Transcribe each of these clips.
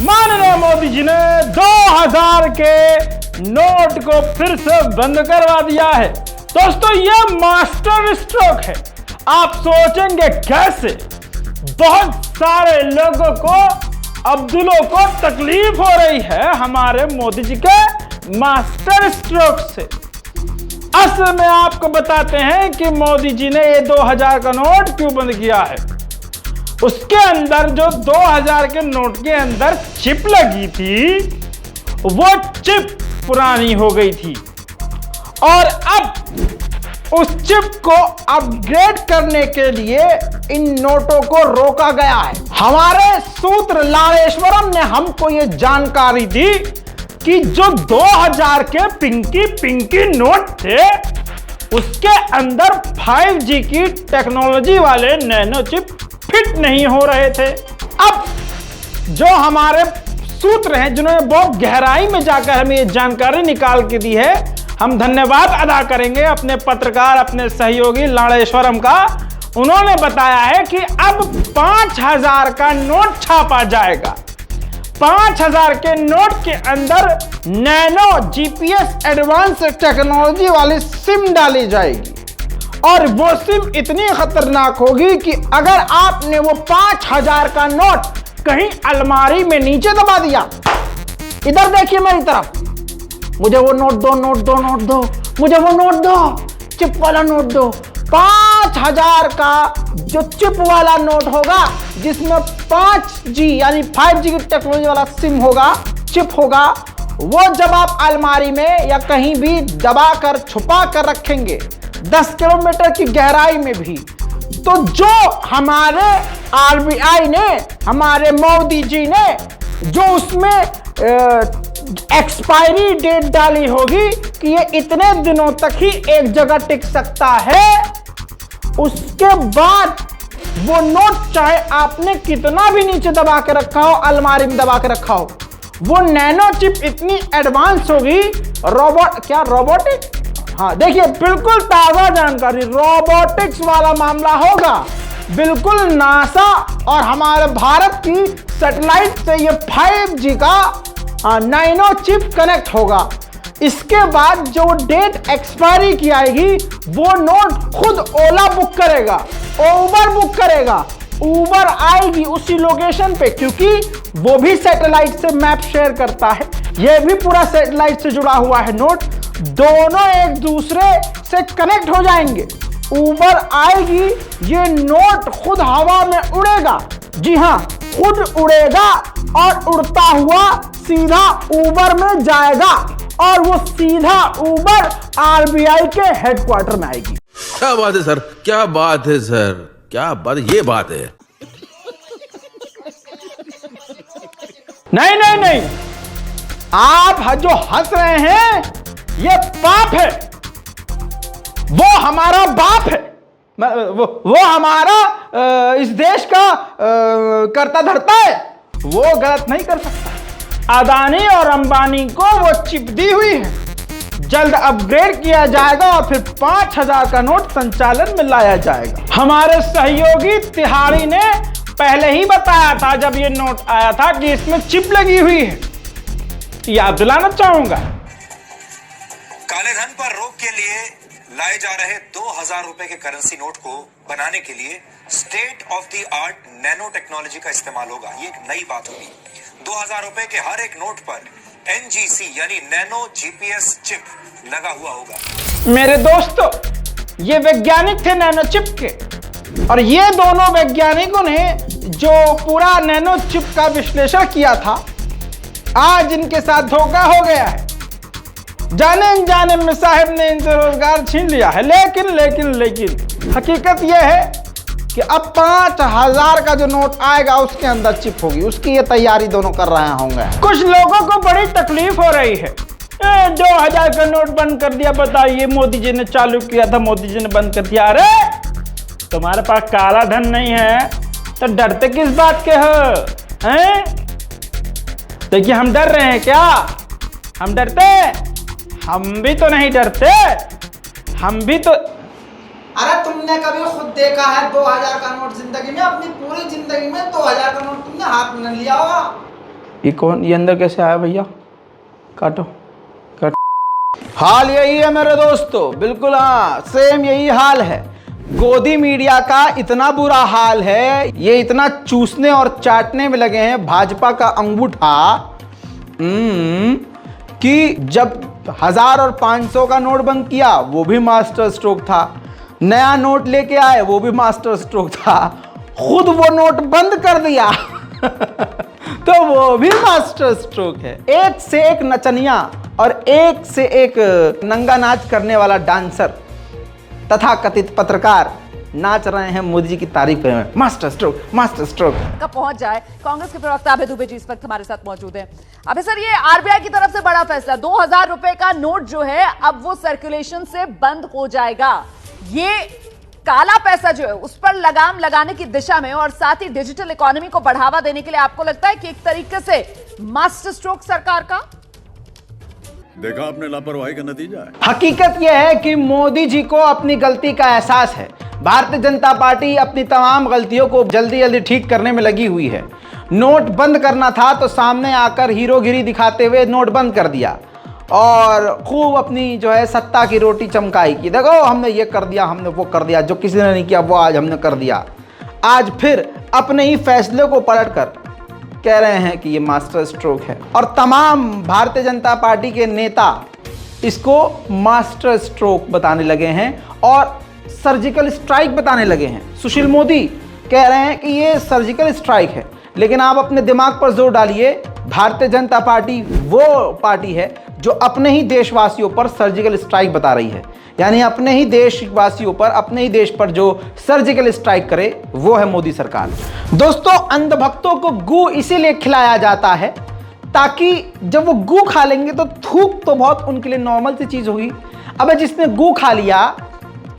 माननीय मोदी जी ने 2000 के नोट को फिर से बंद करवा दिया है। दोस्तों ये मास्टर स्ट्रोक है। आप सोचेंगे कैसे? बहुत सारे लोगों को, अब्दुलों को तकलीफ हो रही है हमारे मोदी जी के मास्टर स्ट्रोक से। असल में आपको बताते हैं कि मोदी जी ने ये 2000 का नोट क्यों बंद किया है। उसके अंदर जो 2000 के नोट के अंदर चिप लगी थी, वो चिप पुरानी हो गई थी और अब उस चिप को अपग्रेड करने के लिए इन नोटों को रोका गया है। हमारे सूत्र लालेश्वरम ने हमको ये जानकारी दी कि जो 2000 के पिंकी नोट थे, उसके अंदर 5G की टेक्नोलॉजी वाले नैनो चिप फिट नहीं हो रहे थे। अब जो हमारे सूत्र हैं, जिन्होंने बहुत गहराई में जाकर हमें ये जानकारी निकाल के दी है, हम धन्यवाद अदा करेंगे अपने पत्रकार, अपने सहयोगी लालेश्वरम का। उन्होंने बताया है कि अब 5000 का नोट छापा जाएगा। 5000 के नोट के अंदर नैनो GPS एडवांस टेक्नोलॉजी वाली सिम डाली जाएगी और वो सिम इतनी खतरनाक होगी कि अगर आपने वो 5000 का नोट कहीं अलमारी में नीचे दबा दिया, इधर देखिए मेरी तरफ, मुझे वो नोट दो, मुझे वो नोट दो, चिप वाला नोट दो। 5000 का जो चिप वाला नोट होगा, जिसमें 5G यानी 5G की टेक्नोलॉजी वाला सिम होगा, चिप होगा, वो जब आप अलमारी में या कहीं भी दबा कर छुपा कर रखेंगे 10 किलोमीटर की गहराई में भी, तो जो हमारे RBI ने, हमारे मोदी जी ने जो उसमें एक्सपायरी डेट डाली होगी कि ये इतने दिनों तक ही एक जगह टिक सकता है, उसके बाद वो नोट चाहे आपने कितना भी नीचे दबा के रखा हो, अलमारी में दबा के रखा हो, वो नैनो चिप इतनी एडवांस होगी। रोबोटिक, हाँ देखिए, बिल्कुल ताजा जानकारी, रोबोटिक्स वाला मामला होगा। बिल्कुल नासा और हमारे भारत की सैटेलाइट से ये 5G का नैनो चिप कनेक्ट होगा। इसके बाद जो डेट एक्सपायरी की आएगी, वो नोट खुद ओला बुक करेगा, उबर बुक करेगा, उबर आएगी उसी लोकेशन पे, क्योंकि वो भी सैटेलाइट से मैप शेयर करता है, ये भी पूरा सैटेलाइट से जुड़ा हुआ है नोट। दोनों एक दूसरे से कनेक्ट हो जाएंगे। उबर आएगी, ये नोट खुद हवा में उड़ेगा, जी हाँ, खुद उड़ेगा और उड़ता हुआ सीधा उबर में जाएगा और वो सीधा उबर RBI के हेडक्वार्टर में आएगी। क्या बात है सर, क्या बात है सर, क्या बात, ये बात है। नहीं, आप जो हंस रहे हैं, ये पाप है। वो हमारा बाप है, वो हमारा इस देश का कर्ता धर्ता है, वो गलत नहीं कर सकता। अदानी और अंबानी को वो चिप दी हुई है, जल्द अपग्रेड किया जाएगा और फिर 5000 का नोट संचालन में लाया जाएगा। हमारे सहयोगी तिहाड़ी ने पहले ही बताया था जब ये नोट आया था कि इसमें चिप लगी हुई है। याद दिलाना चाहूंगा। काले धन पर रोक के लिए लाए जा रहे 2000 रुपए के करेंसी नोट को बनाने के लिए state of the art nano technology का इस्तेमाल होगा। ये एक नई बात होगी। 2000 रुपए के हर एक नोट पर NGC यानी नैनो GPS चिप लगा हुआ होगा। मेरे दोस्तों, ये वैज्ञानिक थे नैनो चिप के, और ये दोनों वैज्ञानिकों ने जो पूरा नैनो चिप का विश्लेषण किया था, आज इनके साथ धोखा हो गया है। जाने अनजाने में साहब ने इनसे रोजगार छीन लिया है। लेकिन हकीकत यह है कि अब 5000 का जो नोट आएगा उसके अंदर चिप होगी, उसकी ये तैयारी दोनों कर रहे होंगे। कुछ लोगों को बड़ी तकलीफ हो रही है। 2000 का नोट बंद कर दिया, बताइए, मोदी जी ने चालू किया था, मोदी जी ने बंद कर दिया। अरे तुम्हारे पास काला धन नहीं है तो डरते किस बात के हो, हैं? देखिए, हम डर रहे हैं क्या? हम डरते? हम भी तो नहीं डरते, हम भी तो। अरे तुमने कभी खुद देखा है 2000 का नोट जिंदगी में? अपनी पूरी जिंदगी में 2000 का नोट तुमने हाथ में लिया होगा? ये कौन, ये अंदर कैसे आया भैया? काटो काटो। हाल यही है मेरे दोस्तों, बिल्कुल हाँ, सेम यही हाल है। गोदी मीडिया का इतना बुरा हाल है, ये इतना चूसने और चाटने में लगे हैं भाजपा का अंगूठा कि जब 1000 और 500 का नोट बंद किया वो भी मास्टर स्ट्रोक था, नया नोट लेके आए वो भी मास्टर स्ट्रोक था, खुद वो नोट बंद कर दिया तो वो भी मास्टर स्ट्रोक है। एक से एक नचनिया और एक से एक नंगा नाच करने वाला डांसर तथा कथित पत्रकार नाच रहे हैं मोदी जी की तारीफ में, मास्टर स्ट्रोक मास्टर स्ट्रोक। कब पहुंच जाए। कांग्रेस के प्रवक्ता अभय दुबे जी इस वक्त हमारे साथ मौजूद हैं। अभय सर, ये आरबीआई की तरफ से बड़ा फैसला, 2000 रुपए का नोट जो है अब वो सर्कुलेशन से बंद हो जाएगा। ये काला पैसा जो है उस पर लगाम लगाने की दिशा में और साथ ही डिजिटल इकोनॉमी को बढ़ावा देने के लिए आपको लगता है कि एक तरीके से मास्टर स्ट्रोक सरकार का? देखा आपने लापरवाही का नतीजा है। हकीकत यह है कि मोदी जी को अपनी गलती का एहसास है। भारतीय जनता पार्टी अपनी तमाम गलतियों को जल्दी जल्दी ठीक करने में लगी हुई है। नोट बंद करना था तो सामने आकर हीरोगिरी दिखाते हुए नोट बंद कर दिया और खूब अपनी जो है सत्ता की रोटी चमकाई कि देखो हमने ये कर दिया, हमने वो कर दिया, जो किसी ने नहीं किया वो आज हमने कर दिया। आज फिर अपने ही फैसले को पलटकर कह रहे हैं कि ये मास्टर स्ट्रोक है और तमाम भारतीय जनता पार्टी के नेता इसको मास्टर स्ट्रोक बताने लगे हैं और सर्जिकल स्ट्राइक बताने लगे हैं। सुशील मोदी कह रहे हैं कि ये सर्जिकल स्ट्राइक है, लेकिन आप अपने दिमाग पर जोर डालिए, भारतीय जनता पार्टी वो पार्टी है जो अपने ही देशवासियों पर सर्जिकल स्ट्राइक बता रही है, यानी अपने ही देशवासियों पर, अपने ही देश पर जो सर्जिकल स्ट्राइक करे वो है मोदी सरकार। दोस्तों, अंधभक्तों को गू इसीलिए खिलाया जाता है ताकि जब वो गू खा लेंगे तो थूक तो बहुत उनके लिए नॉर्मल सी चीज होगी। अब जिसने गू खा लिया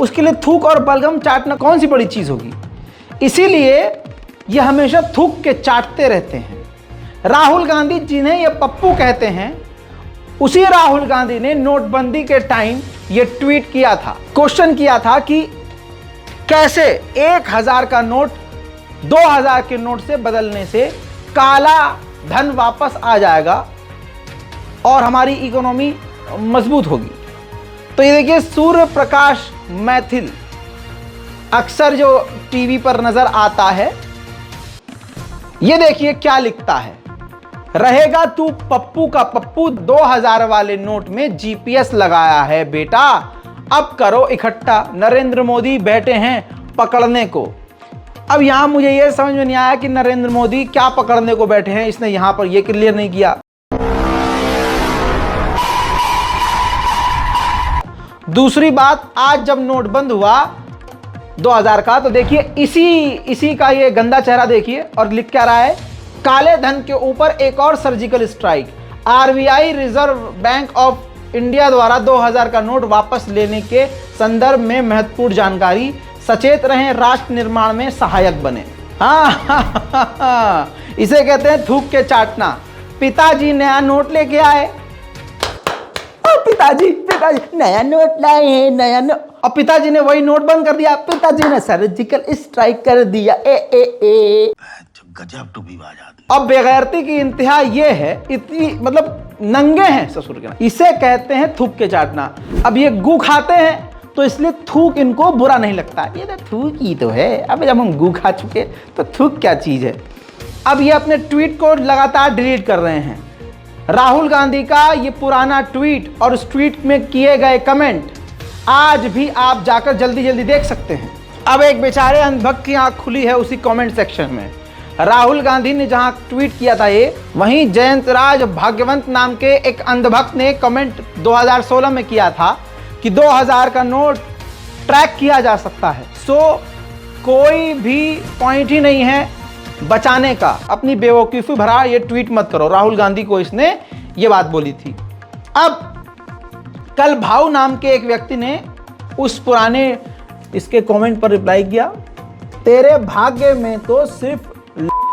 उसके लिए थूक और बलगम चाटना कौन सी बड़ी चीज होगी, इसीलिए ये हमेशा थूक के चाटते रहते हैं। राहुल गांधी जिन्हें ये पप्पू कहते हैं, उसी राहुल गांधी ने नोटबंदी के टाइम ये ट्वीट किया था, क्वेश्चन किया था कि कैसे 1000 का नोट 2000 के नोट से बदलने से काला धन वापस आ जाएगा और हमारी इकोनॉमी मजबूत होगी। तो ये देखिए, सूर्य प्रकाश मैथिल अक्सर जो टीवी पर नजर आता है, ये देखिए क्या लिखता है, रहेगा तू पप्पू का पप्पू, 2000 वाले नोट में जीपीएस लगाया है बेटा, अब करो इकट्ठा, नरेंद्र मोदी बैठे हैं पकड़ने को। अब यहां मुझे यह समझ में नहीं आया कि नरेंद्र मोदी क्या पकड़ने को बैठे हैं, इसने यहां पर यह क्लियर नहीं किया। दूसरी बात, आज जब नोट बंद हुआ 2000 का, तो देखिए इसी का ये गंदा चेहरा देखिए और लिख क्या रहा है, काले धन के ऊपर एक और surgical strike, RBI reserve bank of India द्वारा 2000 का नोट वापस लेने के संदर्भ में महत्वपूर्ण जानकारी, सचेत रहें, राष्ट्र निर्माण में सहायक बने। हाँ इसे कहते हैं थूक के चाटना। पिताजी नया नोट लेके आए, पिताजी नया नोट लाए हैं, नया नोट, और पिताजी ने वही नोट बंद कर दिया, पिताजी ने सर्जिकल स्ट्राइक कर दिया। गजब टूबी बाज आदमी। अब बेगैरती की इंतहा ये है, इतनी मतलब नंगे हैं ससुर के नाम, इसे कहते हैं थूक के चाटना। अब ये गू खाते हैं तो इसलिए थूक इनको बुरा नहीं लगता, ये तो थूक ही तो है, अब जब हम गू खा चुके तो थूक क्या चीज है। अब ये अपने ट्वीट को लगातार डिलीट कर रहे हैं। राहुल गांधी का ये पुराना ट्वीट और उस ट्वीट में किए गए कमेंट आज भी आप जाकर जल्दी जल्दी देख सकते हैं। अब एक बेचारे अंधभक्त की आंख खुली है उसी कमेंट सेक्शन में। राहुल गांधी ने जहां ट्वीट किया था ये, वहीं जयंत राज भाग्यवंत नाम के एक अंधभक्त ने कमेंट 2016 में किया था कि 2000 का नोट ट्रैक किया जा सकता है। सो कोई भी पॉइंट ही नहीं है बचाने का, अपनी बेवकूफ़ी भरा ये ट्वीट मत करो। राहुल गांधी को इसने ये बात बोली थी। अब कल भाऊ नाम के एक व्यक्ति ने उस पुराने इसके कमेंट पर रिप्लाई किया, तेरे भाग्य में तो सिर्फ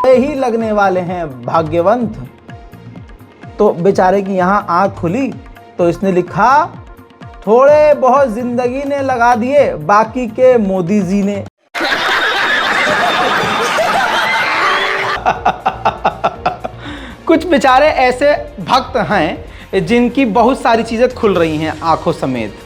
ही लगने वाले हैं भाग्यवंत। तो बेचारे की यहां आंख खुली तो इसने लिखा, थोड़े बहुत जिंदगी ने लगा दिए, बाकी के मोदी जी ने। कुछ बेचारे ऐसे भक्त हैं जिनकी बहुत सारी चीजें खुल रही हैं आंखों समेत।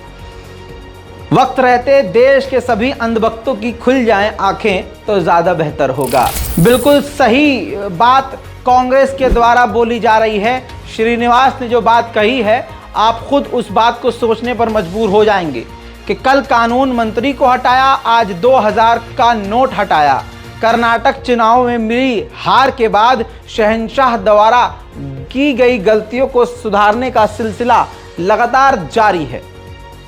वक्त रहते देश के सभी अंधभक्तों की खुल जाएं आंखें तो ज्यादा बेहतर होगा। बिल्कुल सही बात कांग्रेस के द्वारा बोली जा रही है। श्रीनिवास ने जो बात कही है, आप खुद उस बात को सोचने पर मजबूर हो जाएंगे कि कल कानून मंत्री को हटाया, आज 2000 का नोट हटाया। कर्नाटक चुनाव में मिली हार के बाद शहंशाह द्वारा की गई गलतियों को सुधारने का सिलसिला लगातार जारी है।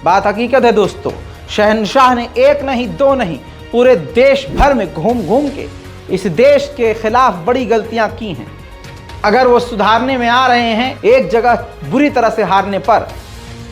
बात हकीकत है दोस्तों, शहंशाह ने एक नहीं दो नहीं पूरे देश भर में घूम घूम के इस देश के खिलाफ बड़ी गलतियां की हैं। अगर वो सुधारने में आ रहे हैं एक जगह बुरी तरह से हारने पर,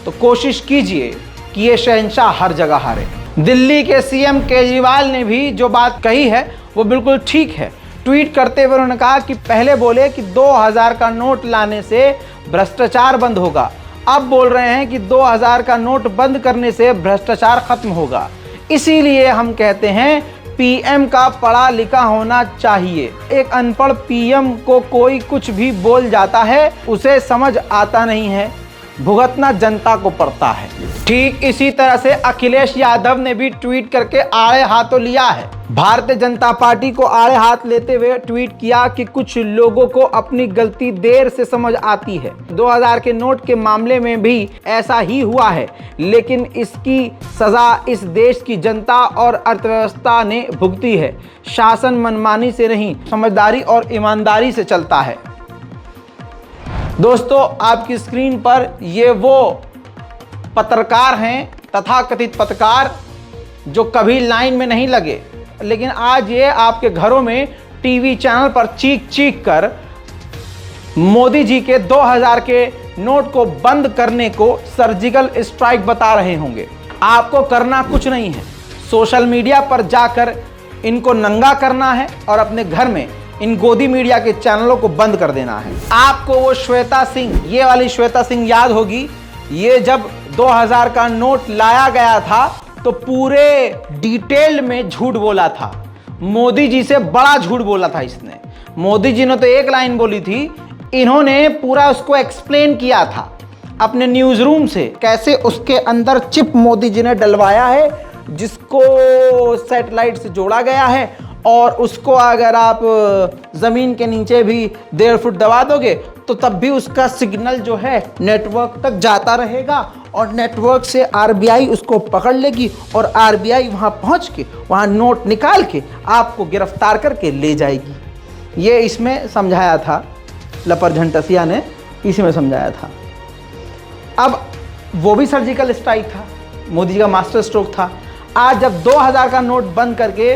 तो कोशिश कीजिए कि ये शहंशाह हर जगह हारे। दिल्ली के सीएम केजरीवाल ने भी जो बात कही है वो बिल्कुल ठीक है। ट्वीट करते हुए उन्होंने कहा कि पहले बोले कि 2000 का नोट लाने से भ्रष्टाचार बंद होगा, अब बोल रहे हैं कि 2000 का नोट बंद करने से भ्रष्टाचार खत्म होगा। इसीलिए हम कहते हैं पीएम का पढ़ा लिखा होना चाहिए। एक अनपढ़ पीएम को कोई कुछ भी बोल जाता है, उसे समझ आता नहीं है, भुगतना जनता को पड़ता है। ठीक इसी तरह से अखिलेश यादव ने भी ट्वीट करके आड़े हाथों लिया है। भारतीय जनता पार्टी को आड़े हाथ लेते हुए ट्वीट किया कि कुछ लोगों को अपनी गलती देर से समझ आती है। 2000 के नोट के मामले में भी ऐसा ही हुआ है, लेकिन इसकी सजा इस देश की जनता और अर्थव्यवस्था ने भुगती है। शासन मनमानी से नहीं, समझदारी और ईमानदारी से चलता है। दोस्तों, आपकी स्क्रीन पर ये वो पत्रकार हैं, तथाकथित पत्रकार, जो कभी लाइन में नहीं लगे, लेकिन आज ये आपके घरों में टीवी चैनल पर चीख चीख कर मोदी जी के 2000 के नोट को बंद करने को सर्जिकल स्ट्राइक बता रहे होंगे। आपको करना कुछ नहीं है, सोशल मीडिया पर जाकर इनको नंगा करना है और अपने घर में इन गोदी मीडिया के चैनलों को बंद कर देना है। आपको वो श्वेता सिंह, ये वाली श्वेता सिंह याद होगी। ये जब 2000 का नोट लाया गया था तो पूरे डिटेल में झूठ बोला था, मोदी जी से बड़ा झूठ बोला था इसने। मोदी जी ने तो एक लाइन बोली थी, इन्होंने पूरा उसको एक्सप्लेन किया था अपने न्यूज रूम से, कैसे उसके अंदर चिप मोदी जी ने डलवाया है, जिसको सैटेलाइट से जोड़ा गया है, और उसको अगर आप ज़मीन के नीचे भी 1.5 फुट दबा दोगे तो तब भी उसका सिग्नल जो है नेटवर्क तक जाता रहेगा, और नेटवर्क से आरबीआई उसको पकड़ लेगी और आरबीआई वहाँ पहुँच के वहाँ नोट निकाल के आपको गिरफ्तार करके ले जाएगी। ये इसमें समझाया था, लपर झंटसिया ने इसी में समझाया था। अब वो भी सर्जिकल स्ट्राइक था, मोदी जी का मास्टर स्ट्रोक था। आज जब 2000 का नोट बंद करके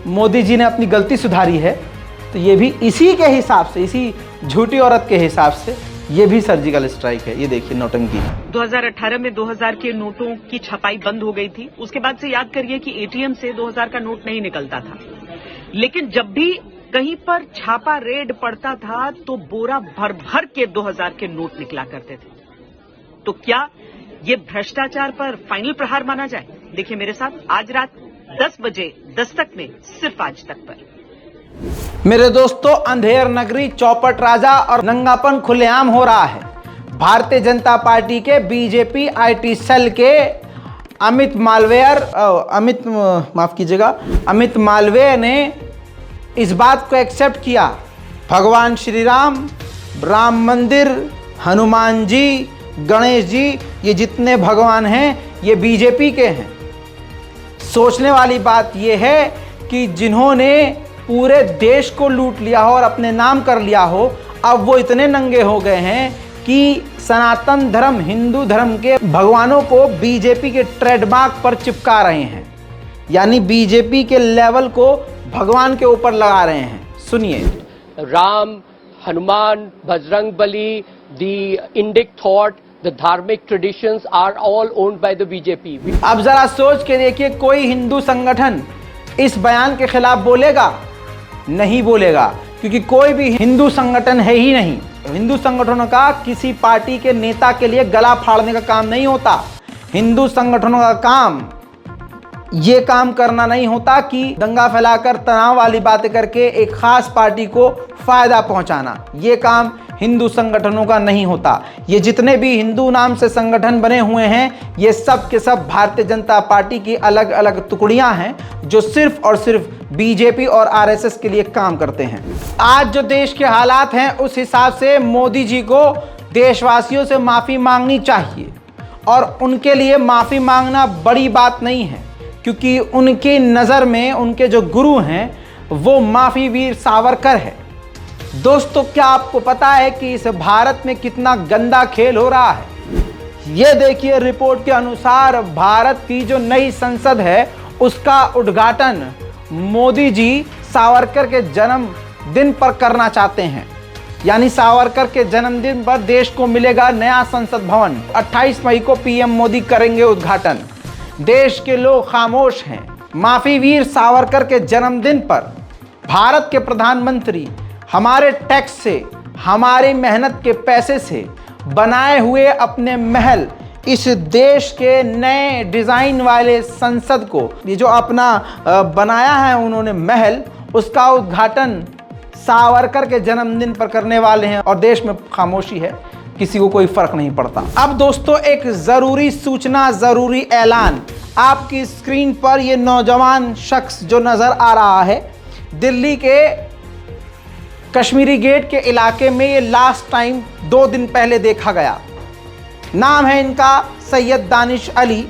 मोदी जी ने अपनी गलती सुधारी है, तो ये भी इसी के हिसाब से, इसी झूठी औरत के हिसाब से ये भी सर्जिकल स्ट्राइक है। ये देखिए नौटंकी। 2018 में 2000 के नोटों की छपाई बंद हो गई थी। उसके बाद से याद करिए कि एटीएम से 2000 का नोट नहीं निकलता था, लेकिन जब भी कहीं पर छापा रेड पड़ता था तो बोरा भर भर के 2000 के नोट निकला करते थे। तो क्या ये भ्रष्टाचार पर फाइनल प्रहार माना जाए? देखिए मेरे साथ, आज रात 10 बजे दस्तक में, सिर्फ आज तक पर। मेरे दोस्तों, अंधेर नगरी, चौपट राजा और नंगापन खुलेआम हो रहा है। भारतीय जनता पार्टी के बीजेपी आईटी सेल के अमित मालवीय ने इस बात को एक्सेप्ट किया, भगवान श्री राम, राम मंदिर, हनुमान जी, गणेश जी, ये जितने भगवान हैं ये बीजेपी के हैं। सोचने वाली बात यह है कि जिन्होंने पूरे देश को लूट लिया हो और अपने नाम कर लिया हो, अब वो इतने नंगे हो गए हैं कि सनातन धर्म, हिंदू धर्म के भगवानों को बीजेपी के ट्रेडमार्क पर चिपका रहे हैं, यानी बीजेपी के लेवल को भगवान के ऊपर लगा रहे हैं। सुनिए। Ram, Hanuman, Bajrang Bali, the Indic thought, the dharmic traditions are all owned by the BJP. अब जरा सोच के देखिए, कोई हिंदू संगठन इस बयान के खिलाफ बोलेगा? नहीं बोलेगा, क्योंकि कोई भी हिंदू संगठन है ही नहीं। हिंदू संगठनों का किसी पार्टी के नेता के लिए गला फाड़ने का काम नहीं होता। हिंदू संगठनों का काम ये काम करना नहीं होता कि दंगा फैलाकर तनाव वाली बातें करके एक खास पार्टी को फायदा पहुंचाना। ये काम हिंदू संगठनों का नहीं होता। ये जितने भी हिंदू नाम से संगठन बने हुए हैं, ये सब के सब भारतीय जनता पार्टी की अलग अलग टुकड़ियां हैं जो सिर्फ और सिर्फ बीजेपी और आरएसएस के लिए काम करते हैं। आज जो देश के हालात हैं, उस हिसाब से मोदी जी को देशवासियों से माफ़ी मांगनी चाहिए। और उनके लिए माफ़ी मांगना बड़ी बात नहीं है, क्योंकि उनकी नज़र में उनके जो गुरु हैं वो माफ़ी वीर सावरकर है। दोस्तों, क्या आपको पता है कि इस भारत में कितना गंदा खेल हो रहा है? ये देखिए, रिपोर्ट के अनुसार भारत की जो नई संसद है उसका उद्घाटन मोदी जी सावरकर के जन्मदिन पर करना चाहते हैं। यानी सावरकर के जन्मदिन पर देश को मिलेगा नया संसद भवन। 28 मई को पीएम मोदी करेंगे उद्घाटन। देश के लोग खामोश हैं। माफी वीर सावरकर के जन्मदिन पर भारत के प्रधानमंत्री हमारे टैक्स से, हमारी मेहनत के पैसे से बनाए हुए अपने महल, इस देश के नए डिज़ाइन वाले संसद को, ये जो अपना बनाया है उन्होंने महल, उसका उद्घाटन सावरकर के जन्मदिन पर करने वाले हैं। और देश में खामोशी है, किसी को कोई फर्क नहीं पड़ता। अब दोस्तों, एक ज़रूरी सूचना, ज़रूरी ऐलान। आपकी स्क्रीन पर ये नौजवान शख्स जो नज़र आ रहा है, दिल्ली के कश्मीरी गेट के इलाके में ये लास्ट टाइम 2 दिन पहले देखा गया। नाम है इनका सैयद दानिश अली,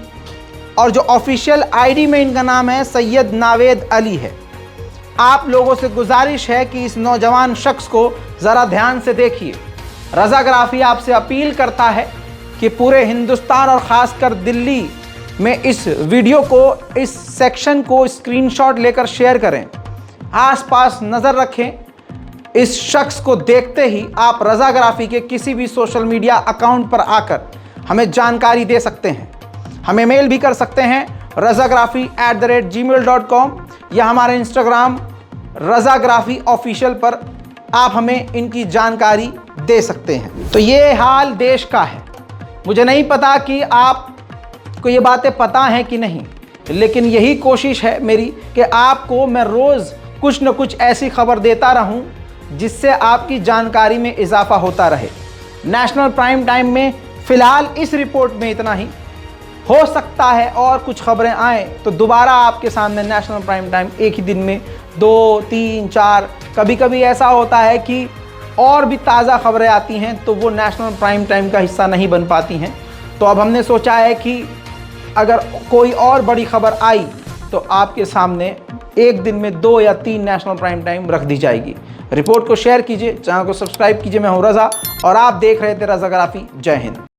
और जो ऑफिशियल आईडी में इनका नाम है सैयद नावेद अली है। आप लोगों से गुजारिश है कि इस नौजवान शख्स को ज़रा ध्यान से देखिए। रज़ाग्राफी आपसे अपील करता है कि पूरे हिंदुस्तान और ख़ासकर दिल्ली में इस वीडियो को, इस सेक्शन को स्क्रीनशॉट लेकर शेयर करें। आसपास नज़र रखें। इस शख्स को देखते ही आप रज़ाग्राफी के किसी भी सोशल मीडिया अकाउंट पर आकर हमें जानकारी दे सकते हैं। हमें मेल भी कर सकते हैं razagrafi@gmail.com, या हमारे इंस्टाग्राम रज़ाग्राफी ऑफिशियल पर आप हमें इनकी जानकारी दे सकते हैं। तो ये हाल देश का है। मुझे नहीं पता कि आपको ये बातें पता हैं कि नहीं, लेकिन यही कोशिश है मेरी कि आपको मैं रोज़ कुछ न कुछ ऐसी खबर देता रहूं जिससे आपकी जानकारी में इजाफा होता रहे। नेशनल प्राइम टाइम में फ़िलहाल इस रिपोर्ट में इतना ही। हो सकता है और कुछ खबरें आएँ तो दोबारा आपके सामने नेशनल प्राइम टाइम एक ही दिन में 2, 3, 4, कभी कभी ऐसा होता है कि और भी ताज़ा खबरें आती हैं तो वो नेशनल प्राइम टाइम का हिस्सा नहीं बन पाती हैं। तो अब हमने सोचा है कि अगर कोई और बड़ी खबर आई तो आपके सामने एक दिन में 2 या 3 नेशनल प्राइम टाइम रख दी जाएगी। रिपोर्ट को शेयर कीजिए, चैनल को सब्सक्राइब कीजिए। मैं हूं रज़ा और आप देख रहे थे रज़ाग्राफी। जय हिंद।